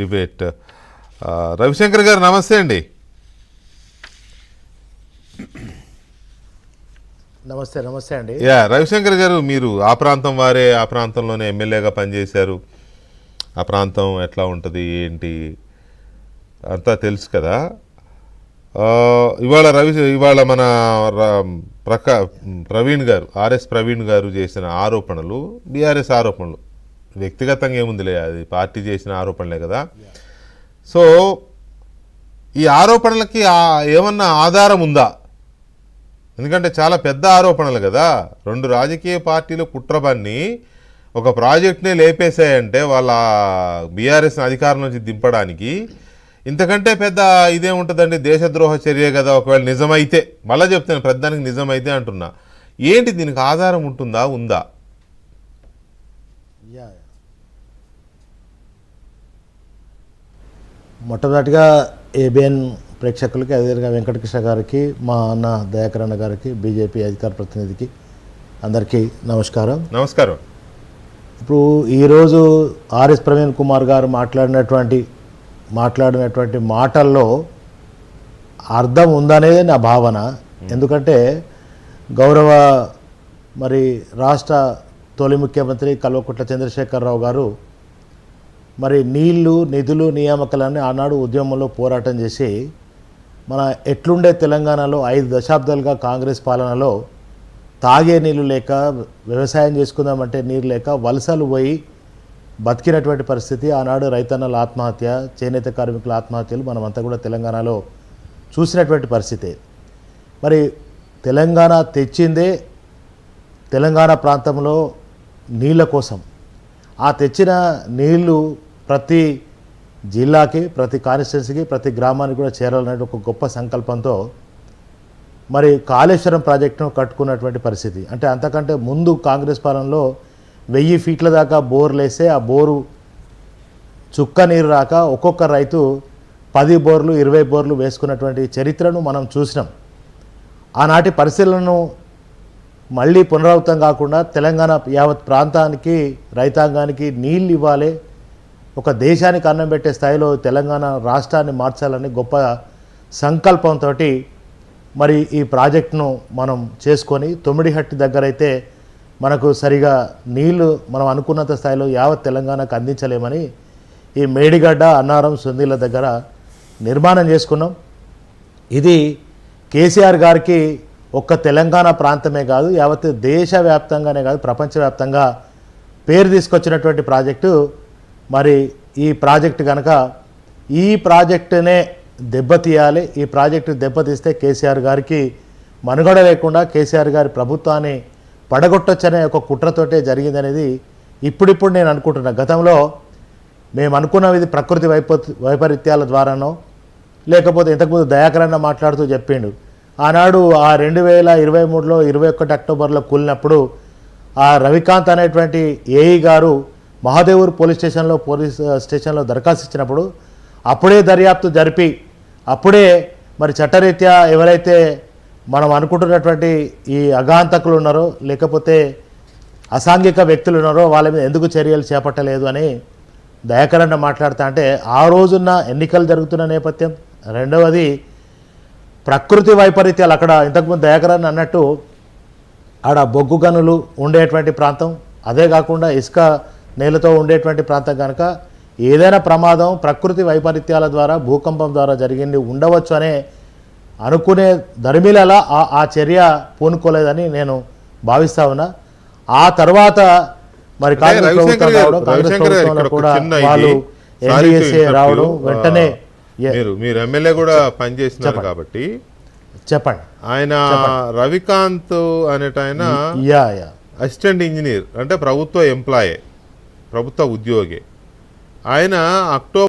Debate. Ravishankar గారు నమస్తే అండి. నమస్తే అండి. రవిశంకర్ గారు, మీరు ఆ ప్రాంతం వారే, ఆ ప్రాంతంలోనే ఎమ్మెల్యేగా పనిచేశారు. ఆ ప్రాంతం ఎట్లా ఉంటుంది ఏంటి అంతా తెలుసు కదా. ఇవాళ మన ప్రవీణ్ గారు, ప్రవీణ్ గారు చేసిన ఆరోపణలు, బీఆర్ఎస్ ఆరోపణలు, వ్యక్తిగతంగా ఏముందిలే, అది పార్టీ చేసిన ఆరోపణలే కదా. సో ఈ ఆరోపణలకి ఏమన్నా ఆధారం ఉందా? ఎందుకంటే చాలా పెద్ద ఆరోపణలు కదా. 2 రాజకీయ పార్టీలు కుట్రబన్ని ఒక ప్రాజెక్ట్నే లేపేశాయంటే వాళ్ళ బీఆర్ఎస్ని అధికారం నుంచి దింపడానికి ఇంతకంటే పెద్ద ఇదేముంటుందండి? దేశద్రోహ చర్య కదా. ఒకవేళ నిజమైతే, మళ్ళీ చెప్తాను, పెద్దానికి నిజమైతే అంటున్నా. ఏంటి దీనికి ఆధారం ఉంటుందా, ఉందా? మొట్టమొదటిగా ఏబిఎన్ ప్రేక్షకులకి, అదేవిధంగా వెంకటకృష్ణ గారికి, మా అన్న దయాకర్ అన్న గారికి, బీజేపీ అధికార ప్రతినిధికి అందరికీ నమస్కారం. నమస్కారం. ఇప్పుడు ఈరోజు ఆర్ఎస్ ప్రవీణ్ కుమార్ గారు మాట్లాడినటువంటి మాటల్లో అర్థం ఉందనేది నా భావన. ఎందుకంటే గౌరవ రాష్ట్ర తొలి ముఖ్యమంత్రి కల్వకుంట్ల చంద్రశేఖరరావు గారు నీళ్లు, నిధులు, నియామకాలన్నీ ఆనాడు ఉద్యమంలో పోరాటం చేసి మన ఎట్లుండే తెలంగాణలో 5 దశాబ్దాలుగా కాంగ్రెస్ పాలనలో తాగే నీళ్ళు లేక, వ్యవసాయం చేసుకుందామంటే నీరు లేక వలసలు పోయి బతికినటువంటి పరిస్థితి. ఆనాడు రైతన్నల ఆత్మహత్య, చేనేత కార్మికుల ఆత్మహత్యలు మనమంతా కూడా తెలంగాణలో చూసినటువంటి పరిస్థితి. తెలంగాణ తెచ్చిందే తెలంగాణ ప్రాంతంలో నీళ్ళ కోసం. ఆ తెచ్చిన నీళ్లు ప్రతి జిల్లాకి, ప్రతి కాన్స్టిట్యున్సీకి, ప్రతి గ్రామానికి కూడా చేరాలనే ఒక గొప్ప సంకల్పంతో కాళేశ్వరం ప్రాజెక్టును కట్టుకున్నటువంటి పరిస్థితి. అంటే అంతకంటే ముందు కాంగ్రెస్ పాలనలో 1000 ఫీట్ల దాకా బోర్లు వేస్తే ఆ బోరు చుక్క నీరు రాక ఒక్కొక్క రైతు 10 బోర్లు, 20 బోర్లు వేసుకున్నటువంటి చరిత్రను మనం చూసినాం. ఆనాటి పరిశీలనను మళ్ళీ పునరావృతం కాకుండా తెలంగాణ యావత్ ప్రాంతానికి, రైతాంగానికి నీళ్ళు ఇవ్వాలి, ఒక దేశానికి అన్నం పెట్టే స్థాయిలో తెలంగాణ రాష్ట్రాన్ని మార్చాలని గొప్ప సంకల్పంతో ఈ ప్రాజెక్టును మనం చేసుకొని, తొమ్మిడిహట్టి దగ్గర అయితే మనకు సరిగా నీళ్లు మనం అనుకున్నంత స్థాయిలో యావత్ తెలంగాణకు అందించలేమని ఈ మేడిగడ్డ, అన్నారం, సుందీల దగ్గర నిర్మాణం చేసుకున్నాం. ఇది కేసీఆర్ గారికి ఒక్క తెలంగాణ ప్రాంతమే కాదు, యావత్ దేశవ్యాప్తంగానే కాదు, ప్రపంచవ్యాప్తంగా పేరు తీసుకొచ్చినటువంటి ప్రాజెక్టు. ఈ ప్రాజెక్టు కనుక ఈ ప్రాజెక్టునే దెబ్బతీయాలి. ఈ ప్రాజెక్టు దెబ్బతీస్తే కేసీఆర్ గారికి మనుగడ లేకుండా కేసీఆర్ గారి ప్రభుత్వాన్ని పడగొట్టొచ్చనే ఒక కుట్రతోటే జరిగిందనేది ఇప్పుడిప్పుడు నేను అనుకుంటున్నా. గతంలో మేము అనుకున్నది ప్రకృతి వైపరీత్యాల ద్వారానో, లేకపోతే ఇంతకుముందు దయాకరణ మాట్లాడుతూ చెప్పిండు, ఆనాడు ఆ 2023లో 21 అక్టోబర్లో కూలినప్పుడు ఆ రవికాంత్ అనేటువంటి ఏఈ గారు మహాదేవూర్ పోలీస్ స్టేషన్లో దరఖాస్తు ఇచ్చినప్పుడు అప్పుడే దర్యాప్తు జరిపి, అప్పుడే చట్టరీత్యా ఎవరైతే మనం అనుకుంటున్నటువంటి ఈ అగాంతకులు ఉన్నారో, లేకపోతే అసాంఘిక వ్యక్తులు ఉన్నారో వాళ్ళ మీద ఎందుకు చర్యలు చేపట్టలేదు అని దయాకరణ మాట్లాడుతా. అంటే ఆ రోజున్న ఎన్నికలు జరుగుతున్న నేపథ్యం, రెండవది ప్రకృతి వైపరీత్యాలు. అక్కడ ఇంతకుముందు దయాకరణ అన్నట్టు ఆడ బొగ్గు గనులు ఉండేటువంటి ప్రాంతం, అదే కాకుండా ఇసుక నేలతో ఉండేటువంటి ప్రాంతం కనుక ఏదైనా ప్రమాదం ప్రకృతి వైపరీత్యాల ద్వారా, భూకంపం ద్వారా జరిగింది ఉండవచ్చు అనే అనుకునే ధర్మిలలా ఆ చర్య పూనుకోలేదని నేను భావిస్తా ఉన్నా. ఆ తర్వాత కాంగ్రెస్ ప్రభుత్వం రావడం, కాంగ్రెస్ ప్రభుత్వంలో కూడా వాళ్ళు ఎన్డీఎస్ఏ రావడం, వెంటనే మీరు ఎమ్మెల్యే కూడా పనిచేస్తున్నారు కాబట్టి చెప్పండి. ఆయన రవికాంత్ అనేట ఆయన అసిస్టెంట్ ఇంజనీర్, అంటే ప్రభుత్వ ఎంప్లాయే, ప్రభుత్వ ఉద్యోగి. ఆయన అక్టోబర్